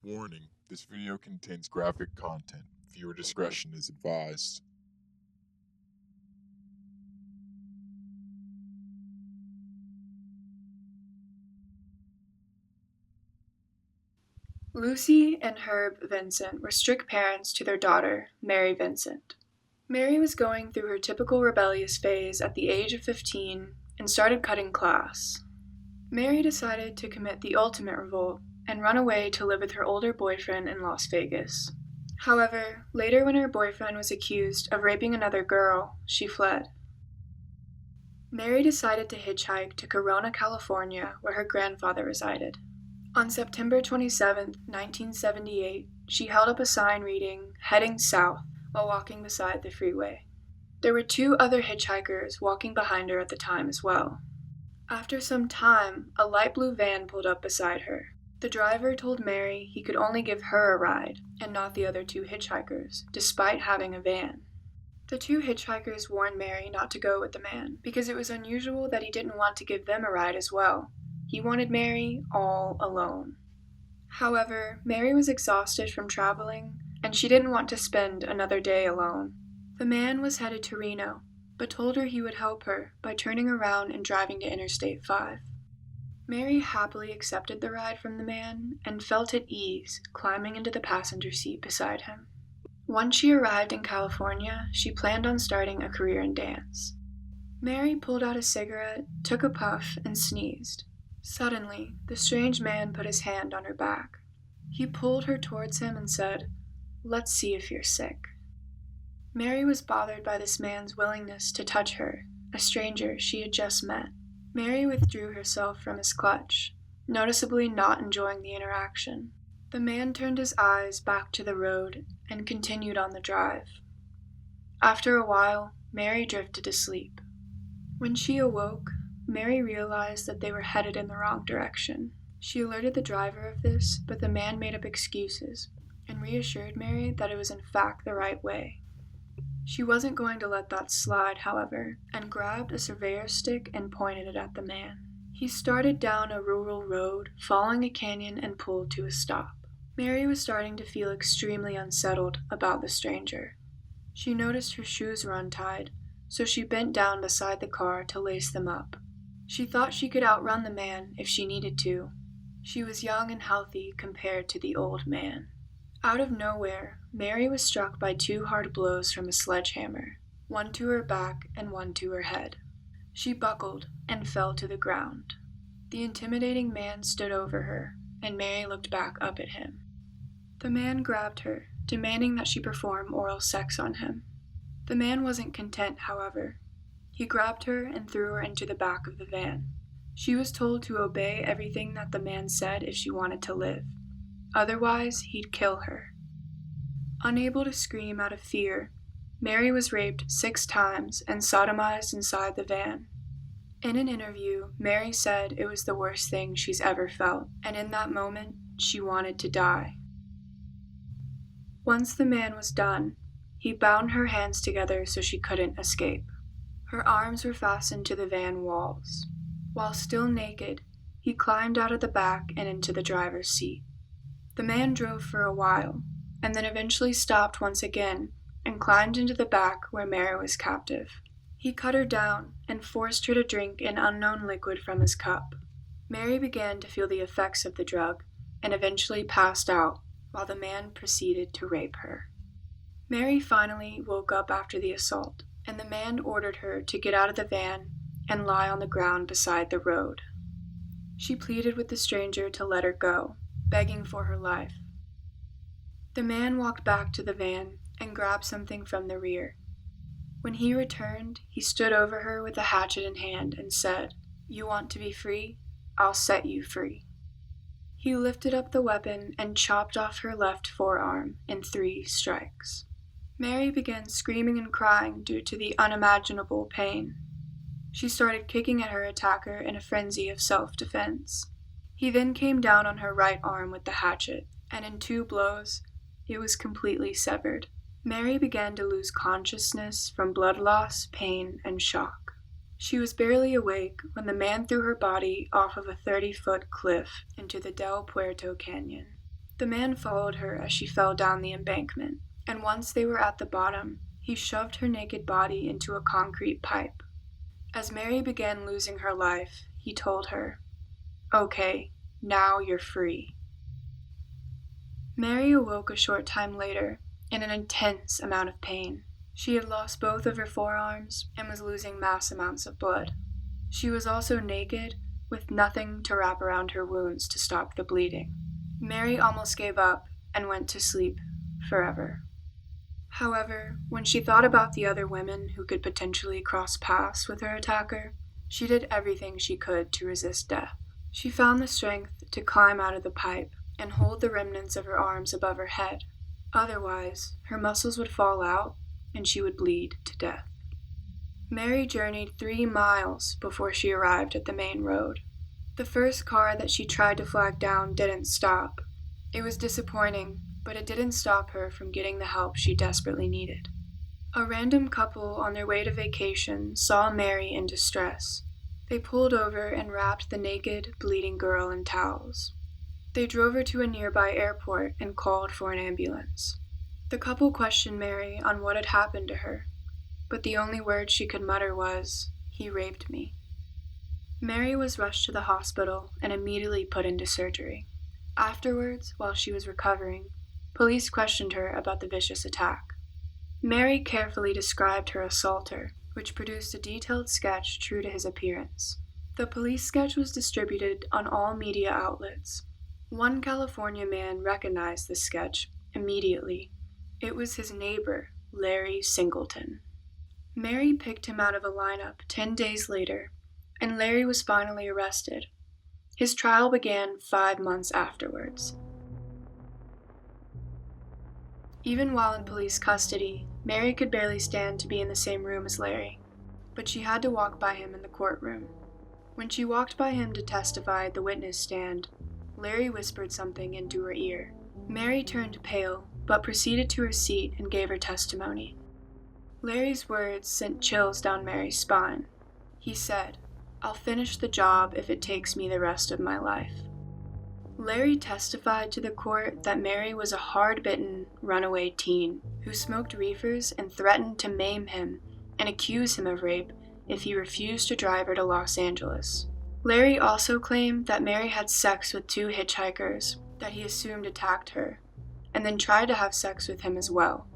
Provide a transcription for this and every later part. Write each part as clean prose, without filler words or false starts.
Warning, this video contains graphic content. Viewer discretion is advised. Lucy and Herb Vincent were strict parents to their daughter, Mary Vincent. Mary was going through her typical rebellious phase at the age of 15 and started cutting class. Mary decided to commit the ultimate revolt and run away to live with her older boyfriend in Las Vegas. However, later when her boyfriend was accused of raping another girl, she fled. Mary decided to hitchhike to Corona, California, where her grandfather resided. On September 27, 1978, she held up a sign reading, "Heading South," while walking beside the freeway. There were two other hitchhikers walking behind her at the time as well. After some time, a light blue van pulled up beside her. The driver told Mary he could only give her a ride, and not the other two hitchhikers, despite having a van. The two hitchhikers warned Mary not to go with the man, because it was unusual that he didn't want to give them a ride as well. He wanted Mary all alone. However, Mary was exhausted from traveling, and she didn't want to spend another day alone. The man was headed to Reno, but told her he would help her by turning around and driving to Interstate 5. Mary happily accepted the ride from the man and felt at ease climbing into the passenger seat beside him. Once she arrived in California, she planned on starting a career in dance. Mary pulled out a cigarette, took a puff, and sneezed. Suddenly, the strange man put his hand on her back. He pulled her towards him and said, "Let's see if you're sick." Mary was bothered by this man's willingness to touch her, a stranger she had just met. Mary withdrew herself from his clutch, noticeably not enjoying the interaction. The man turned his eyes back to the road and continued on the drive. After a while, Mary drifted to sleep. When she awoke, Mary realized that they were headed in the wrong direction. She alerted the driver of this, but the man made up excuses and reassured Mary that it was in fact the right way. She wasn't going to let that slide, however, and grabbed a surveyor's stick and pointed it at the man. He started down a rural road, following a canyon, and pulled to a stop. Mary was starting to feel extremely unsettled about the stranger. She noticed her shoes were untied, so she bent down beside the car to lace them up. She thought she could outrun the man if she needed to. She was young and healthy compared to the old man. Out of nowhere, Mary was struck by two hard blows from a sledgehammer, one to her back and one to her head. She buckled and fell to the ground. The intimidating man stood over her, and Mary looked back up at him. The man grabbed her, demanding that she perform oral sex on him. The man wasn't content, however. He grabbed her and threw her into the back of the van. She was told to obey everything that the man said if she wanted to live. Otherwise, he'd kill her. Unable to scream out of fear, Mary was raped 6 times and sodomized inside the van. In an interview, Mary said it was the worst thing she's ever felt, and in that moment, she wanted to die. Once the man was done, he bound her hands together so she couldn't escape. Her arms were fastened to the van walls. While still naked, he climbed out of the back and into the driver's seat. The man drove for a while, and then eventually stopped once again and climbed into the back where Mary was captive. He cut her down and forced her to drink an unknown liquid from his cup. Mary began to feel the effects of the drug and eventually passed out while the man proceeded to rape her. Mary finally woke up after the assault, and the man ordered her to get out of the van and lie on the ground beside the road. She pleaded with the stranger to let her go, begging for her life. The man walked back to the van and grabbed something from the rear. When he returned, he stood over her with a hatchet in hand and said, "You want to be free? I'll set you free." He lifted up the weapon and chopped off her left forearm in 3 strikes. Mary began screaming and crying due to the unimaginable pain. She started kicking at her attacker in a frenzy of self-defense. He then came down on her right arm with the hatchet, and in 2 blows, it was completely severed. Mary began to lose consciousness from blood loss, pain, and shock. She was barely awake when the man threw her body off of a 30-foot cliff into the Del Puerto Canyon. The man followed her as she fell down the embankment, and once they were at the bottom, he shoved her naked body into a concrete pipe. As Mary began losing her life, he told her, "Okay, now you're free." Mary awoke a short time later in an intense amount of pain. She had lost both of her forearms and was losing mass amounts of blood. She was also naked, with nothing to wrap around her wounds to stop the bleeding. Mary almost gave up and went to sleep forever. However, when she thought about the other women who could potentially cross paths with her attacker, she did everything she could to resist death. She found the strength to climb out of the pipe and hold the remnants of her arms above her head. Otherwise, her muscles would fall out and she would bleed to death. Mary journeyed 3 miles before she arrived at the main road. The first car that she tried to flag down didn't stop. It was disappointing, but it didn't stop her from getting the help she desperately needed. A random couple on their way to vacation saw Mary in distress. They pulled over and wrapped the naked, bleeding girl in towels. They drove her to a nearby airport and called for an ambulance. The couple questioned Mary on what had happened to her, but the only word she could mutter was, "He raped me." Mary was rushed to the hospital and immediately put into surgery. Afterwards, while she was recovering, police questioned her about the vicious attack. Mary carefully described her assaulter, which produced a detailed sketch true to his appearance. The police sketch was distributed on all media outlets. One California man recognized the sketch immediately. It was his neighbor, Larry Singleton. Mary picked him out of a lineup 10 days later, and Larry was finally arrested. His trial began 5 months afterwards. Even while in police custody, Mary could barely stand to be in the same room as Larry, but she had to walk by him in the courtroom. When she walked by him to testify at the witness stand, Larry whispered something into her ear. Mary turned pale, but proceeded to her seat and gave her testimony. Larry's words sent chills down Mary's spine. He said, "I'll finish the job if it takes me the rest of my life." Larry testified to the court that Mary was a hard-bitten, runaway teen who smoked reefers and threatened to maim him and accuse him of rape if he refused to drive her to Los Angeles. Larry also claimed that Mary had sex with 2 hitchhikers that he assumed attacked her, and then tried to have sex with him as well.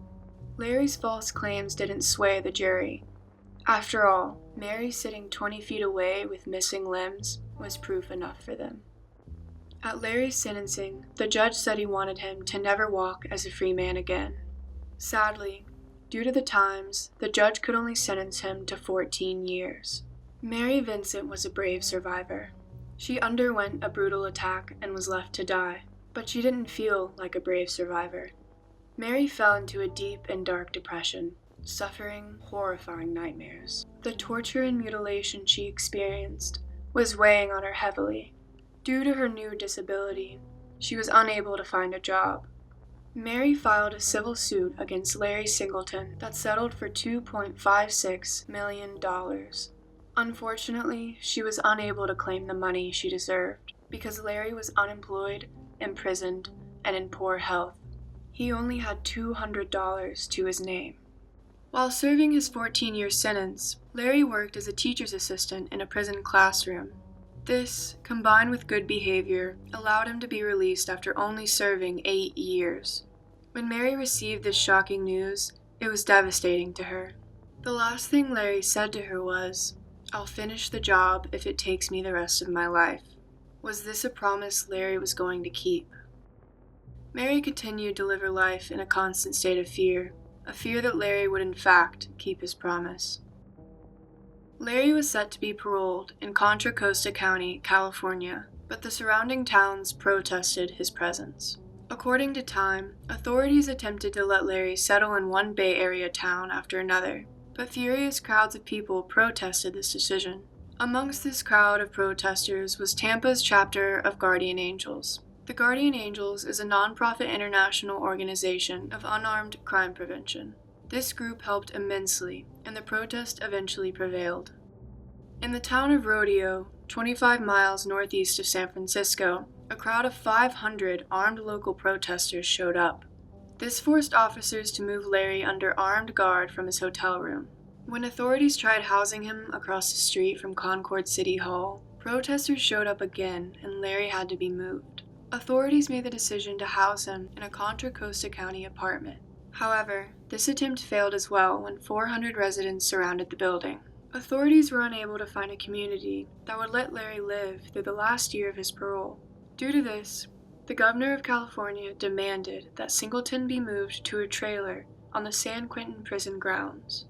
Larry's false claims didn't sway the jury. After all, Mary sitting 20 feet away with missing limbs was proof enough for them. At Larry's sentencing, the judge said he wanted him to never walk as a free man again. Sadly, due to the times, the judge could only sentence him to 14 years. Mary Vincent was a brave survivor. She underwent a brutal attack and was left to die, but she didn't feel like a brave survivor. Mary fell into a deep and dark depression, suffering horrifying nightmares. The torture and mutilation she experienced was weighing on her heavily. Due to her new disability, she was unable to find a job. Mary filed a civil suit against Larry Singleton that settled for $2.56 million. Unfortunately, she was unable to claim the money she deserved because Larry was unemployed, imprisoned, and in poor health. He only had $200 to his name. While serving his 14-year sentence, Larry worked as a teacher's assistant in a prison classroom. This, combined with good behavior, allowed him to be released after only serving 8 years. When Mary received this shocking news, it was devastating to her. The last thing Larry said to her was, "I'll finish the job if it takes me the rest of my life." Was this a promise Larry was going to keep? Mary continued to live her life in a constant state of fear, a fear that Larry would in fact keep his promise. Larry was set to be paroled in Contra Costa County, California, but the surrounding towns protested his presence. According to Time, authorities attempted to let Larry settle in one Bay Area town after another, but furious crowds of people protested this decision. Amongst this crowd of protesters was Tampa's chapter of Guardian Angels. The Guardian Angels is a nonprofit international organization of unarmed crime prevention. This group helped immensely, and the protest eventually prevailed. In the town of Rodeo, 25 miles northeast of San Francisco, a crowd of 500 armed local protesters showed up. This forced officers to move Larry under armed guard from his hotel room. When authorities tried housing him across the street from Concord City Hall, protesters showed up again and Larry had to be moved. Authorities made the decision to house him in a Contra Costa County apartment. However, this attempt failed as well when 400 residents surrounded the building. Authorities were unable to find a community that would let Larry live through the last year of his parole. Due to this, the governor of California demanded that Singleton be moved to a trailer on the San Quentin prison grounds.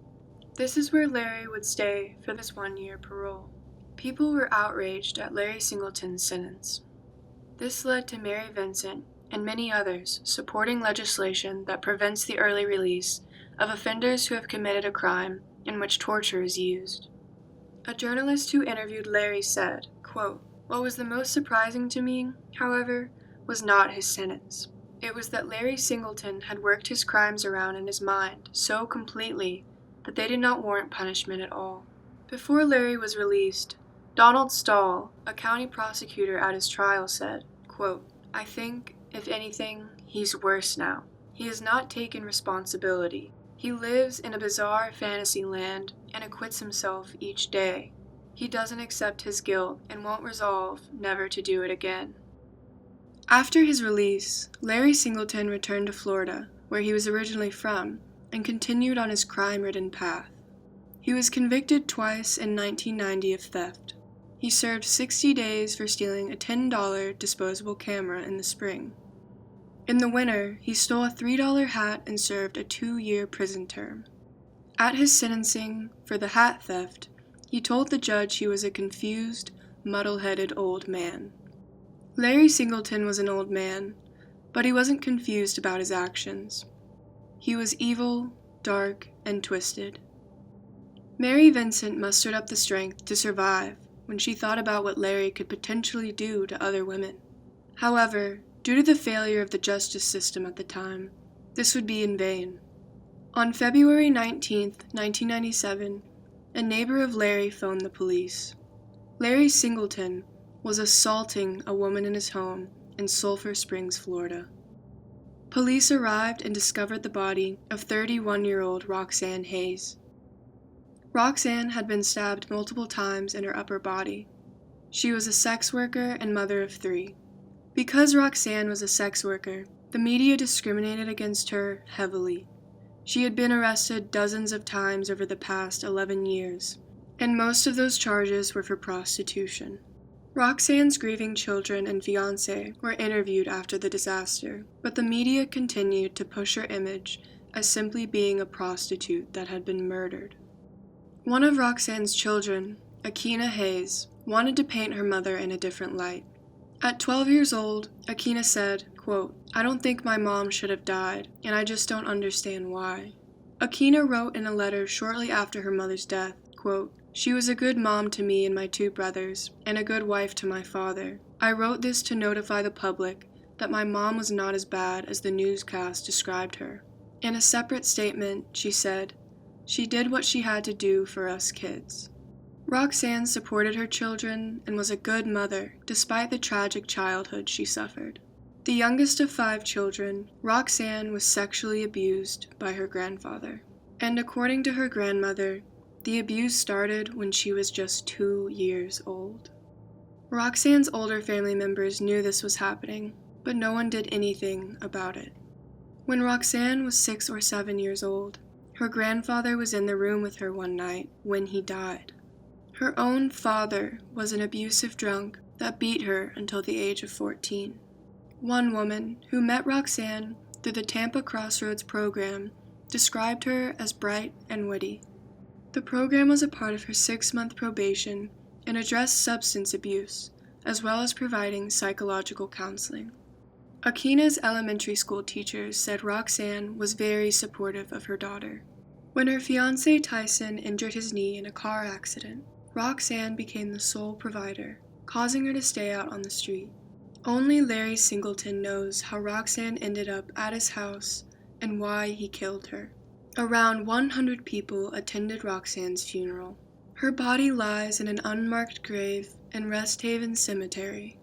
This is where Larry would stay for this 1-year parole. People were outraged at Larry Singleton's sentence. This led to Mary Vincent and many others supporting legislation that prevents the early release of offenders who have committed a crime in which torture is used. A journalist who interviewed Larry said, quote, "What was the most surprising to me, however, was not his sentence. It was that Larry Singleton had worked his crimes around in his mind so completely that they did not warrant punishment at all." Before Larry was released, Donald Stahl, a county prosecutor at his trial, said, quote, "I think, if anything, he's worse now. He has not taken responsibility. He lives in a bizarre fantasy land and acquits himself each day. He doesn't accept his guilt and won't resolve never to do it again." After his release, Larry Singleton returned to Florida, where he was originally from, and continued on his crime-ridden path. He was convicted twice in 1990 of theft. He served 60 days for stealing a $10 disposable camera in the spring. In the winter, he stole a $3 hat and served a 2-year prison term. At his sentencing for the hat theft, he told the judge he was a confused, muddle-headed old man. Larry Singleton was an old man, but he wasn't confused about his actions. He was evil, dark, and twisted. Mary Vincent mustered up the strength to survive when she thought about what Larry could potentially do to other women. However, due to the failure of the justice system at the time, this would be in vain. On February 19, 1997, a neighbor of Larry phoned the police. Larry Singleton was assaulting a woman in his home in Sulphur Springs, Florida. Police arrived and discovered the body of 31-year-old Roxanne Hayes. Roxanne had been stabbed multiple times in her upper body. She was a sex worker and mother of 3. Because Roxanne was a sex worker, the media discriminated against her heavily. She had been arrested dozens of times over the past 11 years, and most of those charges were for prostitution. Roxanne's grieving children and fiancé were interviewed after the disaster, but the media continued to push her image as simply being a prostitute that had been murdered. One of Roxanne's children, Akina Hayes, wanted to paint her mother in a different light. At 12 years old, Akina said, quote, "I don't think my mom should have died, and I just don't understand why." Akina wrote in a letter shortly after her mother's death, quote, "She was a good mom to me and my 2 brothers, and a good wife to my father. I wrote this to notify the public that my mom was not as bad as the newscast described her." In a separate statement, she said, "She did what she had to do for us kids." Roxanne supported her children and was a good mother despite the tragic childhood she suffered. The youngest of 5 children, Roxanne was sexually abused by her grandfather. And according to her grandmother, the abuse started when she was just 2 years old. Roxanne's older family members knew this was happening, but no one did anything about it. When Roxanne was 6 or 7 years old, her grandfather was in the room with her one night when he died. Her own father was an abusive drunk that beat her until the age of 14. One woman, who met Roxanne through the Tampa Crossroads program, described her as bright and witty. The program was a part of her 6-month probation and addressed substance abuse, as well as providing psychological counseling. Akina's elementary school teachers said Roxanne was very supportive of her daughter. When her fiancé Tyson injured his knee in a car accident, Roxanne became the sole provider, causing her to stay out on the street. Only Larry Singleton knows how Roxanne ended up at his house and why he killed her. Around 100 people attended Roxanne's funeral. Her body lies in an unmarked grave in Rest Haven Cemetery.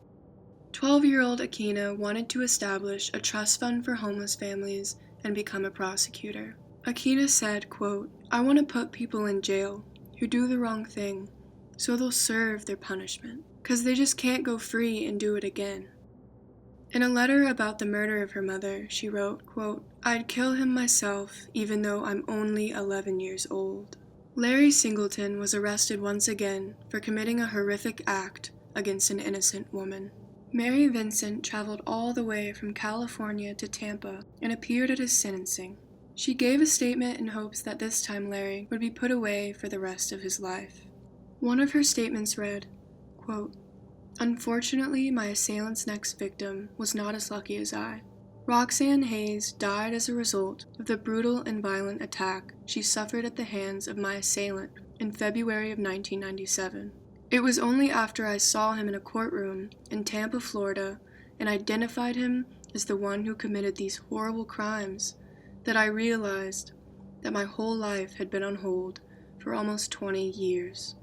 12-year-old Akina wanted to establish a trust fund for homeless families and become a prosecutor. Akina said, quote, "I want to put people in jail who do the wrong thing so they'll serve their punishment, because they just can't go free and do it again." In a letter about the murder of her mother, she wrote, quote, "I'd kill him myself even though I'm only 11 years old." Larry Singleton was arrested once again for committing a horrific act against an innocent woman. Mary Vincent traveled all the way from California to Tampa and appeared at his sentencing. She gave a statement in hopes that this time Larry would be put away for the rest of his life. One of her statements read, quote, "Unfortunately, my assailant's next victim was not as lucky as I. Roxanne Hayes died as a result of the brutal and violent attack she suffered at the hands of my assailant in February of 1997. It was only after I saw him in a courtroom in Tampa, Florida, and identified him as the one who committed these horrible crimes that I realized that my whole life had been on hold for almost 20 years.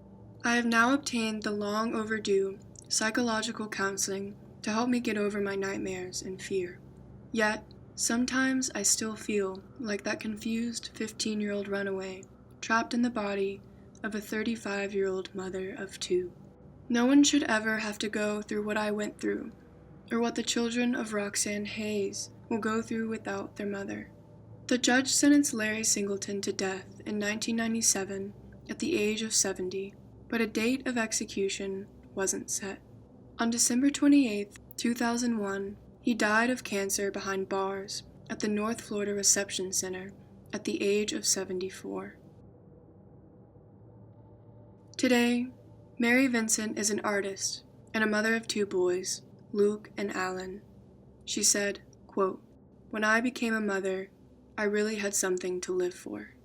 I have now obtained the long overdue psychological counseling to help me get over my nightmares and fear. Yet, sometimes I still feel like that confused 15-year-old runaway trapped in the body of a 35-year-old mother of two. No one should ever have to go through what I went through, or what the children of Roxanne Hayes will go through without their mother." The judge sentenced Larry Singleton to death in 1997 at the age of 70, but a date of execution wasn't set. On December 28, 2001, he died of cancer behind bars at the North Florida Reception Center at the age of 74. Today, Mary Vincent is an artist and a mother of two boys, Luke and Alan. She said, quote, "When I became a mother, I really had something to live for."